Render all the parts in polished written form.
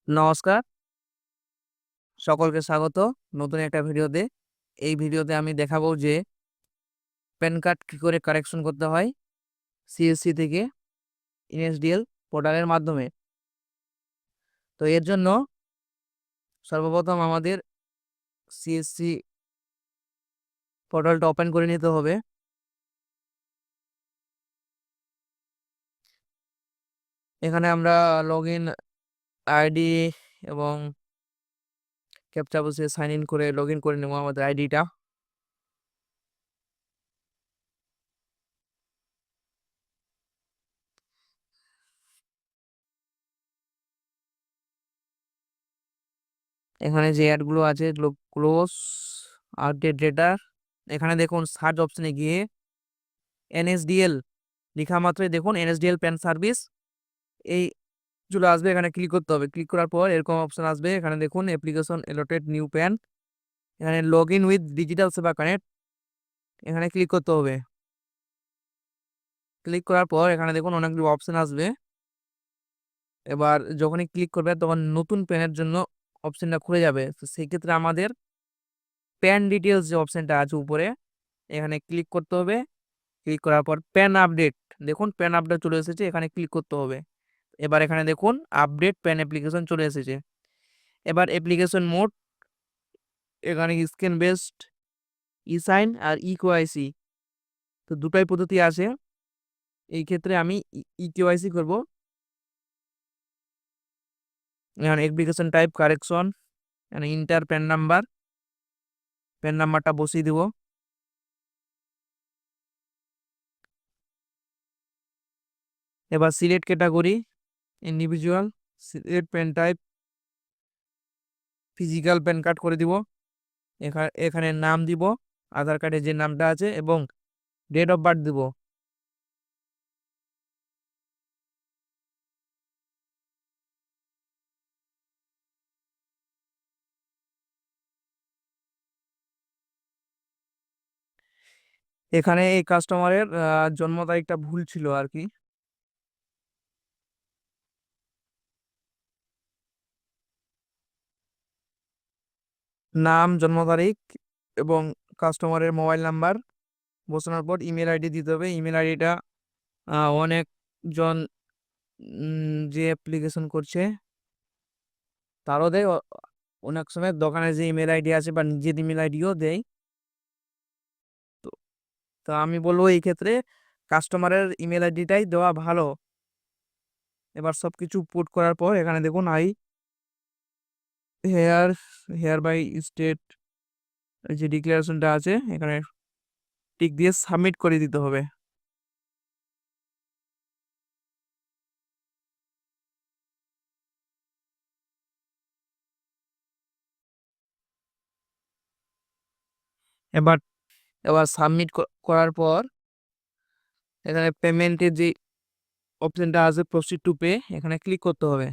নমস্কার, সকলকে স্বাগত নতুন একটা ভিডিওতে। এই ভিডিওতে আমি দেখাবো যে প্যান কার্ড কি করে কারেকশন করতে হয় সিএসসি থেকে এনএসডিএল পোর্টালের মাধ্যমে। তো এর জন্য সর্বপ্রথম আমাদের সিএসসি পোর্টালটা ওপেন করে নিতে হবে। এখানে আমরা লগইন আইডি এবং ক্যাপচা বসিয়ে সাইন ইন করে লগইন করে নেব আমাদের আইডিটা। এখানে যে অ্যাডগুলো আছে এগুলো ক্লোজ, আপডেট ডেটা। এখানে দেখুন সার্চ অপশনে গিয়ে এনএসডিএল লেখা মাত্রই দেখুন এনএসডিএল প্যান সার্ভিস এই চলে আসবে। এখানে ক্লিক করতে হবে। ক্লিক করার পর এরকম অপশন আসবে। এখানে দেখুন অ্যাপ্লিকেশন এলোটেড নিউ প্যান, এখানে লগ ইন উইথ ডিজিটাল সেবা কানেক্ট, এখানে ক্লিক করতে হবে। ক্লিক করার পর এখানে দেখুন অনেকগুলো অপশন আসবে। এবার যখনই ক্লিক করবে তখন নতুন প্যানের জন্য অপশনটা খুলে যাবে। তো সেই ক্ষেত্রে আমাদের প্যান ডিটেলস যে অপশনটা আছে উপরে এখানে ক্লিক করতে হবে। ক্লিক করার পর প্যান আপডেট, দেখুন প্যান আপডেট চলে এসেছে, এখানে ক্লিক করতে হবে। এবার এখানে দেখুন আপডেট প্যান অ্যাপ্লিকেশন চলে এসেছে। এবার অ্যাপ্লিকেশন মোড, এখানে স্ক্যান বেসড, ই সাইন আর ই কেওয়াইসি, তো দুটাই পদ্ধতি আছে। এই ক্ষেত্রে আমি ই কেওয়াইসি করবো। এখানে অ্যাপ্লিকেশন টাইপ কারেকশন, এখানে ইন্টার প্যান নাম্বার, প্যান নাম্বারটা বসিয়ে দিব। এবার select category individual, select pan type physical pan card করে দিব। এখানে নাম দিব, আধার কার্ডে যে নামটা আছে, এবং ডেট অফ বার্থ দিব। এখানে এই কাস্টমারের জন্ম তারিখটা ভুল ছিল আর কি। নাম, জন্ম তারিখ এবং কাস্টমারের মোবাইল নাম্বার বসানোর পর ইমেল আইডি দিতে হবে। ইমেল আইডিটা অনেকজন যে অ্যাপ্লিকেশন করছে তারও দেয়, অনেক সময় দোকানে যে ইমেল আইডি আছে বা নিজের ইমেল আইডিও দেয়। তো তো আমি বলবো এই ক্ষেত্রে কাস্টমারের ইমেল আইডিটাই দেওয়া ভালো। এবার সব কিছু পুট করার পর এখানে দেখুন I here hereby state যে ডিক্লারেশনটা আছে এখানে টিক দিয়ে সাবমিট করে দিতে হবে। এবার এবার সাবমিট করার পর এখানে পেমেন্টের যে অপশনটা আছে প্রসিড টু পে, এখানে ক্লিক করতে হবে।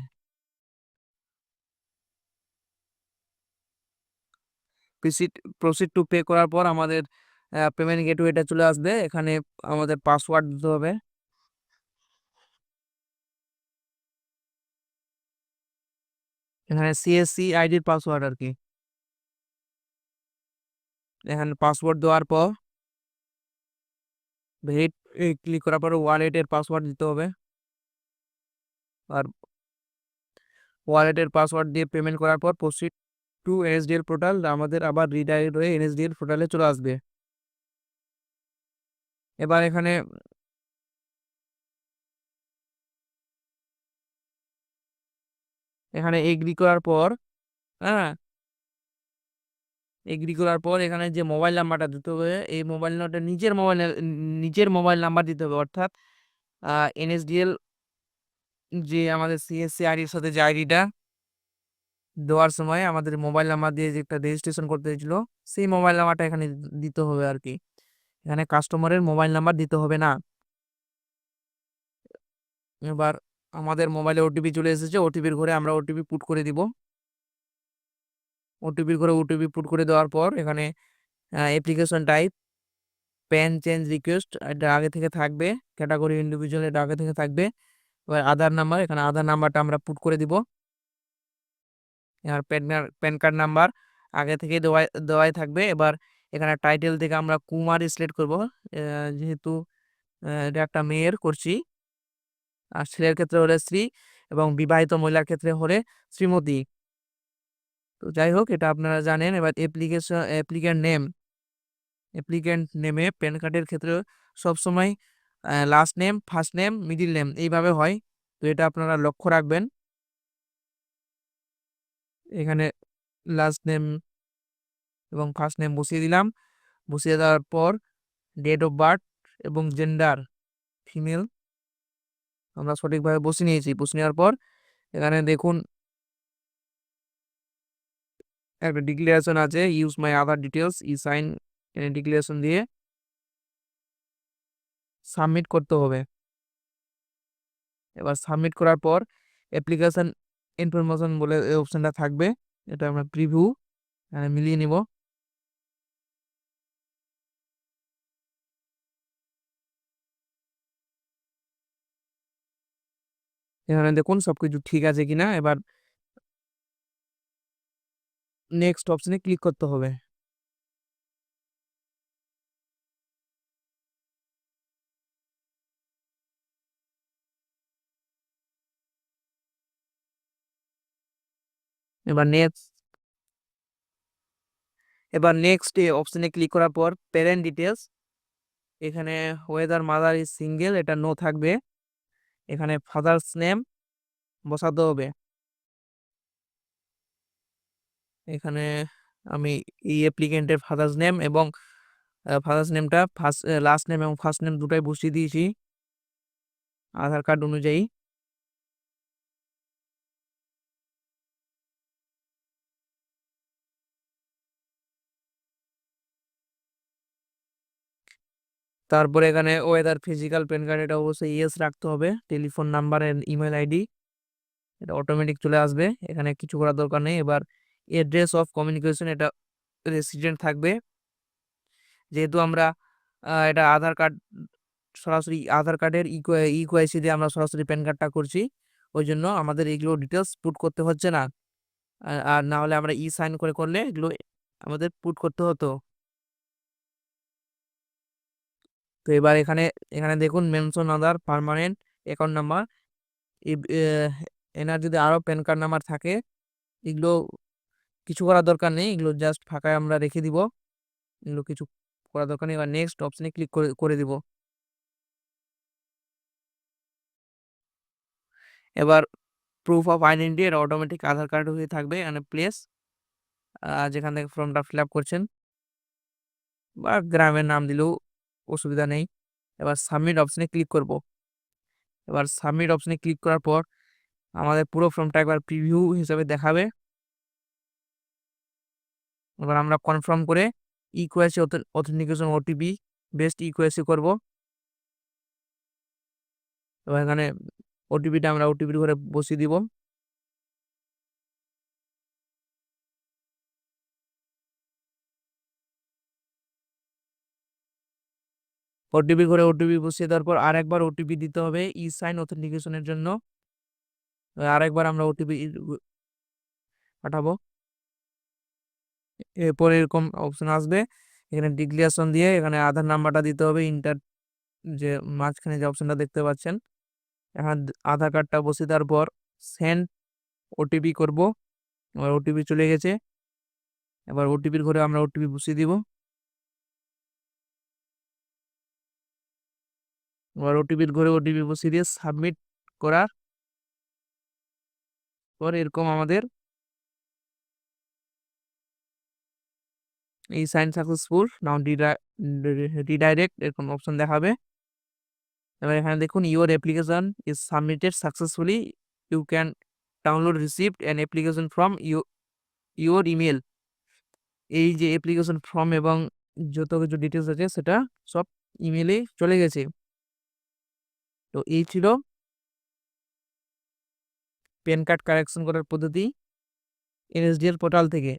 প্রসিড প্রসিড টু পে করার পর আমাদের পেমেন্ট গেটওয়েটা চলে আসবে। এখানে আমাদের পাসওয়ার্ড দিতে হবে। এখানে সিএসসি আইডির পাসওয়ার্ড আর কি। এখানে পাসওয়ার্ড দেওয়ার পর ভেরিট ক্লিক করার পর ওয়ালেটের পাসওয়ার্ড দিতে হবে। আর ওয়ালেটের পাসওয়ার্ড দিয়ে পেমেন্ট করার পর প্রসিড টু এনএসডিএল পোর্টাল, আমাদের আবার রিডাইরেক্ট হয়ে এনএসডিএল পোর্টালে চলে আসবে। এবার এখানে এখানে এগ্রি করার পর, হ্যাঁ, এগ্রি করার পর এখানে যে মোবাইল নাম্বারটা দিতে হবে এই মোবাইল নাম্বারটা নিজের মোবাইল নাম্বার দিতে হবে। অর্থাৎ এনএসডিএল যে আমাদের সিএসসি আইডির সাথে যে আইডিটা দেওয়ার সময় আমাদের মোবাইল নাম্বার দিয়ে যে একটা রেজিস্ট্রেশন করতে হয়েছিল সেই মোবাইল নাম্বারটা এখানে দিতে হবে আর কি। এখানে কাস্টমারের মোবাইল নাম্বার দিতে হবে না। এবার আমাদের মোবাইলে ওটিপি চলে এসেছে, ওটিপির ঘরে আমরা ওটিপি পুট করে দিব। ওটিপির ঘরে ওটিপি পুট করে দেওয়ার পর এখানে application type pan change request, এটা আগে থেকে থাকবে। ক্যাটাগরি ইন্ডিভিজুয়াল, এটা আগে থেকে থাকবে। এবার আধার নাম্বার, এখানে আধার নাম্বারটা আমরা পুট করে দিব। আর প্যান কার্ড নাম্বার আগে থেকে দেওয়াই থাকবে। এবার এখানে টাইটেল থেকে আমরা কুমার সিলেক্ট করব, যেহেতু এটা একটা মেয়ের করছি। আর ছেলের ক্ষেত্রে হলে শ্রী এবং বিবাহিত মহিলার ক্ষেত্রে হলে শ্রীমতী। তো যাই হোক, এটা আপনারা জানেন। এবার অ্যাপ্লিক্যান্ট নেমে প্যান কার্ডের ক্ষেত্রে সবসময় last name, first name, middle name এইভাবে হয়। তো এটা আপনারা লক্ষ্য রাখবেন। এখানে লাস্ট নেম এবং ফার্স্ট নেম বসিয়ে দিলাম। বসিয়ে দেওয়ার পর ডেট অফ বার্থ এবং জেন্ডার ফিমেল আমরা সঠিকভাবে বসিয়ে নিয়েছি। বসিয়ে নেওয়ার পর এখানে দেখুন একটা ডিক্লারেশন আছে, use my Aadhaar details, e sign declaration দিয়ে সাবমিট করতে হবে। এবার সাবমিট করার পর অ্যাপ্লিকেশন ইনফরমেশন বলে এই অপশনটা থাকবে, এটা আমরা প্রিভিউ মিলিয়ে নিব। এখানে দেখুন সবকিছু ঠিক আছে কিনা। এবার নেক্সট অপশনে ক্লিক করতে হবে। এবার নেক্সট অপশনে ক্লিক করার পর প্যারেন্ট ডিটেলস, এখানে ওয়েদার মাদার ইজ সিঙ্গেল এটা নো থাকবে। এখানে ফাদার্স নেম বসাতে হবে। এখানে আমি এই অ্যাপ্লিকেন্টের ফাদার্স নেম এবং ফাদার্স নেমটা লাস্ট নেম এবং ফার্স্ট নেম দুটাই বসিয়ে দিয়েছি আধার কার্ড অনুযায়ী। তারপরে এখানে ওয়েদার ফিজিক্যাল প্যান কার্ড এটা অবশ্যই ইয়েস রাখতে হবে। Telephone number and email ID এটা অটোমেটিক চলে আসবে, এখানে কিছু করার দরকার নেই। এবার এড্রেস অফ কমিউনিকেশন এটা রেসিডেন্ট থাকবে, যেহেতু আমরা এটা আধার কার্ড সরাসরি আধার কার্ডের ইকুআইসি দিয়ে আমরা সরাসরি প্যান কার্ডটা করছি, ওই জন্য আমাদের এগুলো ডিটেলস পুট করতে হচ্ছে না। আর না হলে আমরা সাইন করলে এগুলো আমাদের পুট করতে হতো। তো এবার এখানে এখানে দেখুন মেনশন আদার পার্মানেন্ট অ্যাকাউন্ট নাম্বার, এনার যদি আরো প্যান কার্ড নাম্বার থাকে এগুলো কিছু করার দরকার নেই, এগুলো জাস্ট ফাঁকায় আমরা রেখে দিব, এগুলো কিছু করার দরকার নেই। এবার নেক্সট অপশনে ক্লিক করে দিব। এবার প্রুফ অফ আইডেন্টিটি এটা অটোমেটিক আধার কার্ড হয়ে থাকবে, এখানে প্লেস যেখান থেকে ফর্মটা ফিল আপ করছেন বা গ্রামের নাম দিলেও অসুবিধা নেই। এবার সাবমিট অপশনে ক্লিক করব। এবার সাবমিট অপশনে ক্লিক করার পর আমাদের পুরো ফর্মটা একবার প্রিভিউ হিসেবে দেখাবে। এবার আমরা কনফার্ম করে ইকুয়াইসি অথেন্টিকেশন ওটিপি বেস্ট ইকুয়াইসি করব। এবার এখানে ওটিপিটা আমরা ওটিপির ঘরে বসিয়ে দিব। ওটিপি করে ওটিপি বসিয়ে দেওয়ার পর আরেকবার ওটিপি দিতে হবে সাইন অথেন্টিকেশনের জন্য। আরেকবার আমরা ওটিপি পাঠাবো। এরপর এরকম অপশন আসবে, এখানে ডিক্লারেশন দিয়ে এখানে আধার নাম্বারটা দিতে হবে। যে মাঝখানে যে অপশনটা দেখতে পাচ্ছেন, এখন আধার কার্ডটা বসিয়ে দেওয়ার পর সেন্ড ওটিপি করব। এবার ওটিপি চলে গেছে। এবার ওটিপির ঘরে আমরা ওটিপি বসিয়ে দিব। এবার ওটিপির ঘরে ওটিপি বসিয়ে দিয়ে সাবমিট করার পর এরকম আমাদের এই সাইন সাকসেসফুল নাও রিডাইরেক্ট এরকম অপশন দেখাবে। এবার এখানে দেখুন your application is submitted successfully, you can download received an application from your email. এই যে অ্যাপ্লিকেশন ফর্ম এবং যত কিছু ডিটেলস আছে সেটা সব ইমেলে চলে গেছে। তো এই ছিল প্যান কার্ড কারেকশন করার পদ্ধতি এনএসডিএল পোর্টাল থেকে।